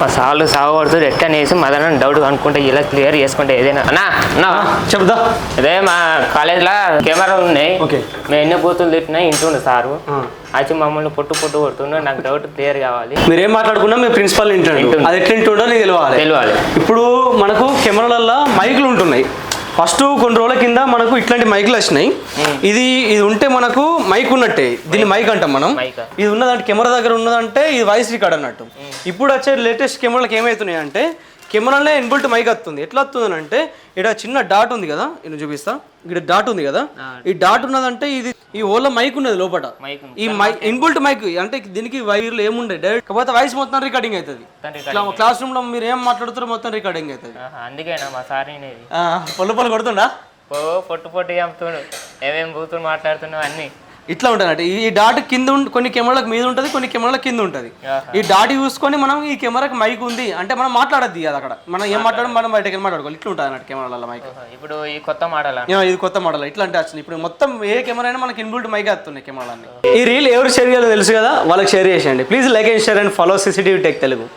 సార్లు సాగబడుతుంది రిటర్న్ వేసి మదన డౌట్ అనుకుంటే ఇలా క్లియర్ చేసుకుంటే ఏదైనా అన్నా అన్నా చెప్దా. అదే మా కాలేజ్లో కెమెరాలు ఉన్నాయి. మేము ఎన్ని బూతులు తిట్టినా ఇంటుండే సారు వచ్చి మమ్మల్ని పొట్టు కొడుతుండే. నాకు డౌట్ క్లియర్ కావాలి. మీరేం మాట్లాడుకున్నా మీ ప్రిన్సిపల్ వింటాడు. అది ఎట్లా వింటుండో నీకు తెలియాలి. ఇప్పుడు మనకు కెమెరాలలో మైకులు ఉంటున్నాయి. ఫస్ట్ కొన్ని రోజుల కింద మనకు ఇట్లాంటి మైకులు వచ్చినాయి. ఇది ఉంటే మనకు మైక్ ఉన్నట్టే. దీన్ని మైక్ అంటాం మనం. ఇది ఉన్నదంటే కెమెరా దగ్గర ఉన్నదంటే ఇది వాయిస్ రికార్డ్ అన్నట్టు. ఇప్పుడు వచ్చే లేటెస్ట్ కెమెరాలకు ఏమవుతున్నాయి అంటే కెమెరాలో ఇన్బుల్ట్ మైక్ వస్తుంది. ఎట్లా వస్తుంది అంటే ఇక్కడ చిన్న డాట్ ఉంది కదా, నేను చూపిస్తా. ఇక్కడ డాట్ ఉంది కదా, ఈ డాట్ ఉన్నదంటే ఇది ఈ ఓళ్ళ మైక్ ఉన్నది లోపల. ఈ మైక్ ఇన్బుల్ట్ మైక్ అంటే దీనికి వైర్లు ఏముండే డైరెక్ట్ కాకపోతే వాయిస్ మొత్తం రికార్డింగ్ అవుతుంది. క్లాస్ రూమ్ లో మీరు ఏం మాట్లాడుతారో మొత్తం రికార్డింగ్ అవుతుంది. అందుకేనా మా సార్ పొల్లు కొడుతుండా పొట్టు చంపుతుండు. ఏమేమి బూతులు మాట్లాడుతున్నావు అన్ని ఇట్లా ఉంటుంది. ఈ డాట్ కింద కొన్ని కెమెరాలకు మీద ఉంటుంది, కొన్ని కెమెరాలకు కింద ఉంటుంది. ఈ డాట్ చూసుకొని మనం ఈ కెమెరాకి మైక్ ఉంది అంటే మనం మాట్లాడద్ది అది అక్కడ మనం ఏం మాట్లాడడం మనం బయటకి మాట్లాడుకోవాలి. ఇట్లా ఉంటుంది అన్నట్టు కెమెరాల మైక్. ఇప్పుడు ఈ కొత్త మోడల్ ఇది కొత్త మోడల్ ఇట్లా అంటే వచ్చింది. ఇప్పుడు మొత్తం ఏ కెమెరా అయినా మనకి ఇన్బుల్ట్ మైక్ వస్తున్నాయి కెమెరాలన్నీ. ఈ రీల్ ఎవరు షేర్ చేయాలో తెలుసు కదా, వాళ్ళకి షేర్ చేసేయండి please. Like and share and follow CCTV Tech Telugu.